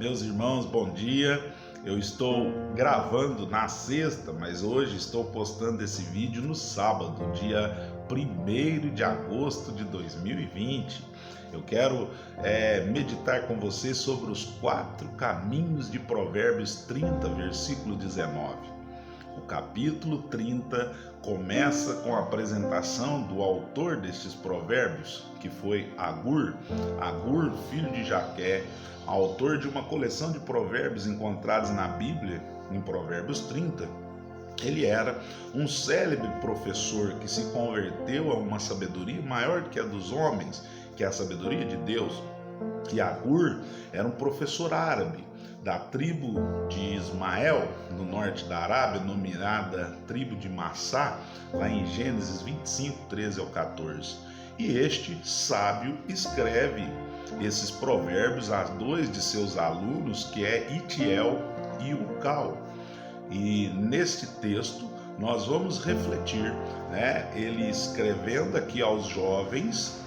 Meus irmãos, bom dia. Eu estou gravando na sexta, mas hoje estou postando esse vídeo no sábado, dia 1º de agosto de 2020. Eu quero meditar com você sobre os 4 caminhos de Provérbios 30, versículo 19. O capítulo 30 começa com a apresentação do autor destes provérbios, que foi Agur, filho de Jaqué, autor de uma coleção de provérbios encontrados na Bíblia, em Provérbios 30. Ele era um célebre professor que se converteu a uma sabedoria maior que a dos homens, que é a sabedoria de Deus. E Agur era um professor árabe da tribo de Ismael, no norte da Arábia, denominada tribo de Massá, lá em Gênesis 25, 13 ao 14. E este sábio escreve esses provérbios a 2 de seus alunos, que é Itiel e Ucal. E neste texto nós vamos refletir, ele escrevendo aqui aos jovens,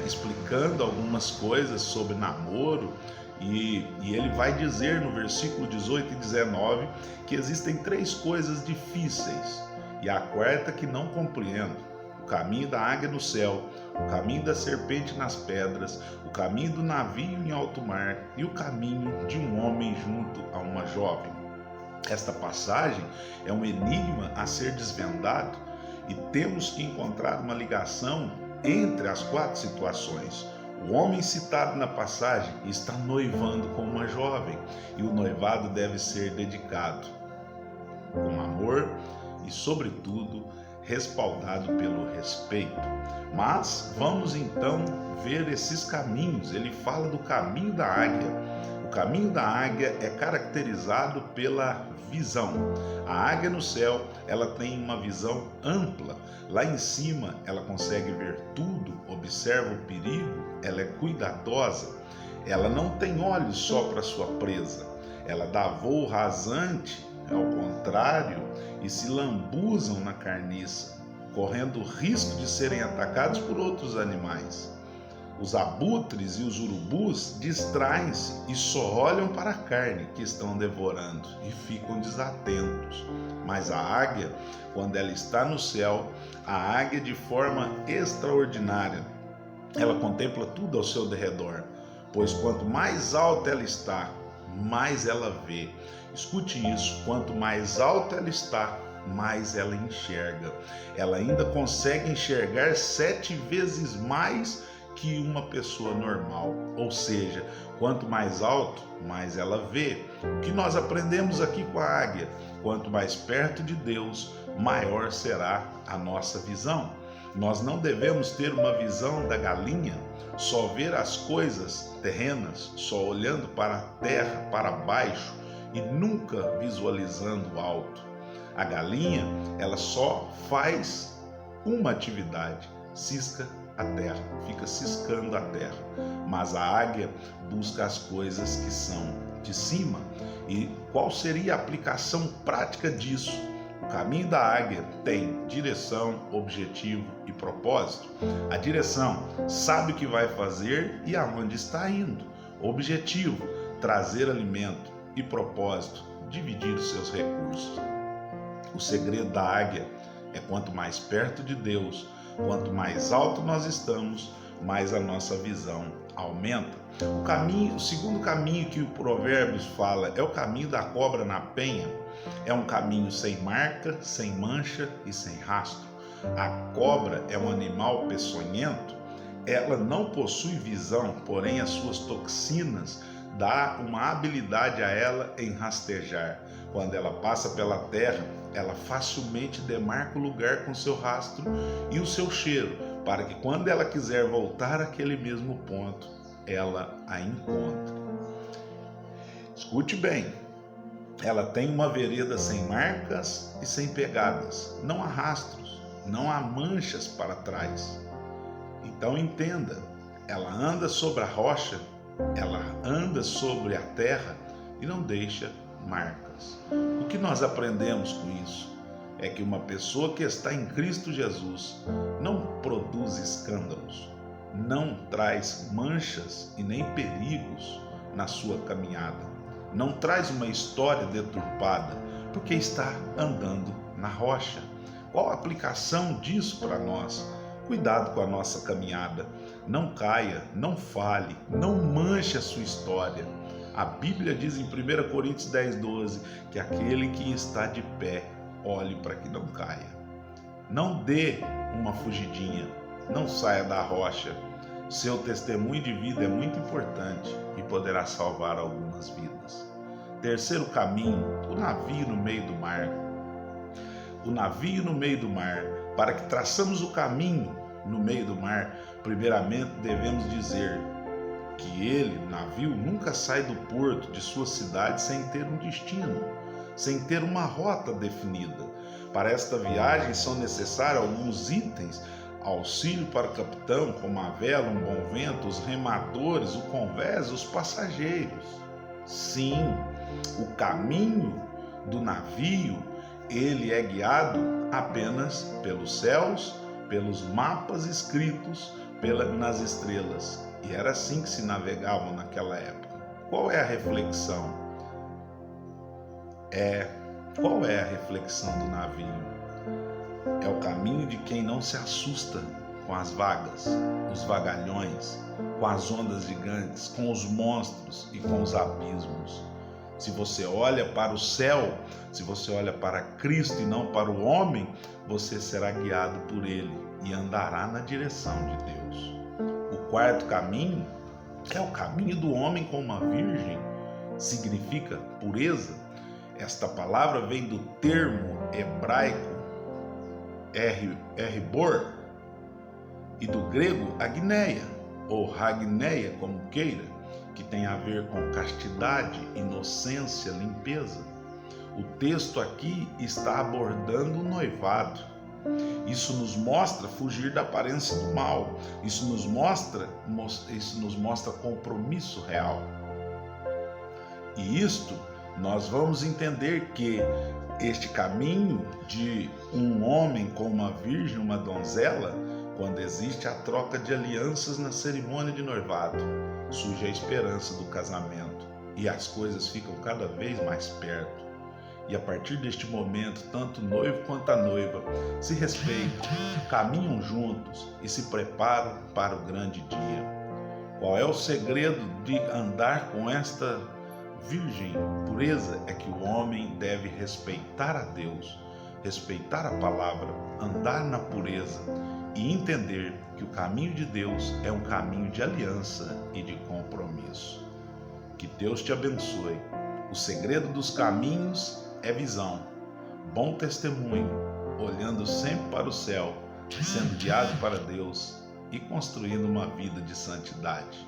explicando algumas coisas sobre namoro, e ele vai dizer no versículo 18 e 19 que existem 3 coisas difíceis, e a quarta que não compreendo: o caminho da águia no céu, o caminho da serpente nas pedras, o caminho do navio em alto mar e o caminho de um homem junto a uma jovem. Esta passagem é um enigma a ser desvendado e temos que encontrar uma ligação entre as 4 situações. O homem citado na passagem está noivando com uma jovem e o noivado deve ser dedicado com amor e, sobretudo, respaldado pelo respeito. Mas vamos então ver esses caminhos. Ele fala do caminho da águia. O caminho da águia é caracterizado pela visão. A águia no céu, ela tem uma visão ampla. Lá em cima, ela consegue ver tudo, observa o perigo, ela é cuidadosa. Ela não tem olhos só para sua presa. Ela dá voo rasante, ao contrário, e se lambuzam na carniça, correndo o risco de serem atacados por outros animais. Os abutres e os urubus distraem-se e só olham para a carne que estão devorando e ficam desatentos. Mas a águia, quando ela está no céu, a águia de forma extraordinária, ela contempla tudo ao seu derredor, pois quanto mais alta ela está, mais ela vê. Escute isso: quanto mais alta ela está, mais ela enxerga. Ela ainda consegue enxergar 7 vezes mais que uma pessoa normal, ou seja, quanto mais alto, mais ela vê. O que nós aprendemos aqui com a águia? Quanto mais perto de Deus, maior será a nossa visão. Nós não devemos ter uma visão da galinha, só ver as coisas terrenas, só olhando para a terra, para baixo, e nunca visualizando o alto. A galinha, ela só faz uma atividade: cisca a terra, fica ciscando a terra. Mas a águia busca as coisas que são de cima. E qual seria a aplicação prática disso? O caminho da águia tem direção, objetivo e propósito. A direção: sabe o que vai fazer e aonde está indo. Objetivo: trazer alimento. E propósito: dividir os seus recursos. O segredo da águia é: quanto mais perto de Deus, quanto mais alto nós estamos, mais a nossa visão aumenta. O segundo caminho que o Provérbios fala é o caminho da cobra na penha. É um caminho sem marca, sem mancha e sem rastro. A cobra é um animal peçonhento. Ela não possui visão, porém as suas toxinas dá uma habilidade a ela em rastejar. Quando ela passa pela terra, ela facilmente demarca o lugar com seu rastro e o seu cheiro, para que quando ela quiser voltar àquele mesmo ponto, ela a encontre. Escute bem: ela tem uma vereda sem marcas e sem pegadas. Não há rastros, não há manchas para trás. Então entenda: ela anda sobre a rocha, ela anda sobre a terra e não deixa marcas. O que nós aprendemos com isso? É que uma pessoa que está em Cristo Jesus não produz escândalos, não traz manchas e nem perigos na sua caminhada. não traz uma história deturpada, porque está andando na rocha. Qual a aplicação disso para nós? Cuidado com a nossa caminhada. Não caia, não fale, não manche a sua história. A Bíblia diz em 1 Coríntios 10:12 que aquele que está de pé, olhe para que não caia. Não dê uma fugidinha, não saia da rocha. Seu testemunho de vida é muito importante e poderá salvar algumas vidas. Terceiro caminho, o navio no meio do mar. O navio no meio do mar. Para que traçamos o caminho no meio do mar, primeiramente devemos dizer que ele, o navio, nunca sai do porto de sua cidade sem ter um destino, sem ter uma rota definida. Para esta viagem são necessários alguns itens: auxílio para o capitão, como a vela, um bom vento, os remadores, o convés, os passageiros. Sim, o caminho do navio, ele é guiado apenas pelos céus, pelos mapas escritos nas estrelas. E era assim que se navegavam naquela época. Qual é a reflexão? Qual é a reflexão do navio? É o caminho de quem não se assusta com as vagas, os vagalhões, com as ondas gigantes, com os monstros e com os abismos. Se você olha para o céu, se você olha para Cristo e não para o homem, você será guiado por Ele e andará na direção de Deus. O quarto caminho é o caminho do homem com uma virgem. Significa pureza. Esta palavra vem do termo hebraico erbor e do grego agneia, ou ragneia, como queira, que tem a ver com castidade, inocência, limpeza. O texto aqui está abordando o noivado. Isso nos mostra fugir da aparência do mal. Isso nos mostra compromisso real. E isto nós vamos entender que este caminho de um homem com uma virgem, uma donzela, quando existe a troca de alianças na cerimônia de noivado, surge a esperança do casamento e as coisas ficam cada vez mais perto. E a partir deste momento, tanto o noivo quanto a noiva se respeitam, caminham juntos e se preparam para o grande dia. Qual é o segredo de andar com esta virgem? Pureza é que o homem deve respeitar a Deus, respeitar a palavra, andar na pureza e entender que o caminho de Deus é um caminho de aliança e de compromisso. Que Deus te abençoe. O segredo dos caminhos é visão, bom testemunho, olhando sempre para o céu, sendo guiado para Deus e construindo uma vida de santidade.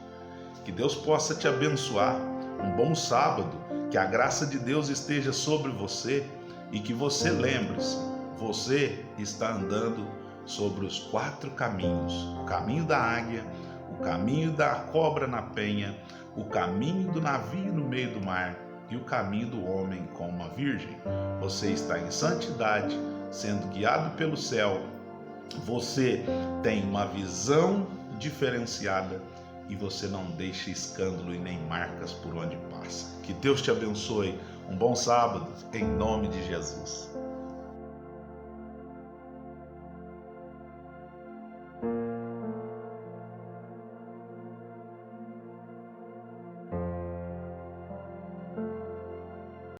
Que Deus possa te abençoar. Um bom sábado, que a graça de Deus esteja sobre você e que você lembre-se, você está andando sobre os 4 caminhos: o caminho da águia, o caminho da cobra na penha, o caminho do navio no meio do mar e o caminho do homem com uma virgem. Você está em santidade, sendo guiado pelo céu. Você tem uma visão diferenciada e você não deixa escândalo e nem marcas por onde passa. Que Deus te abençoe. Um bom sábado, em nome de Jesus.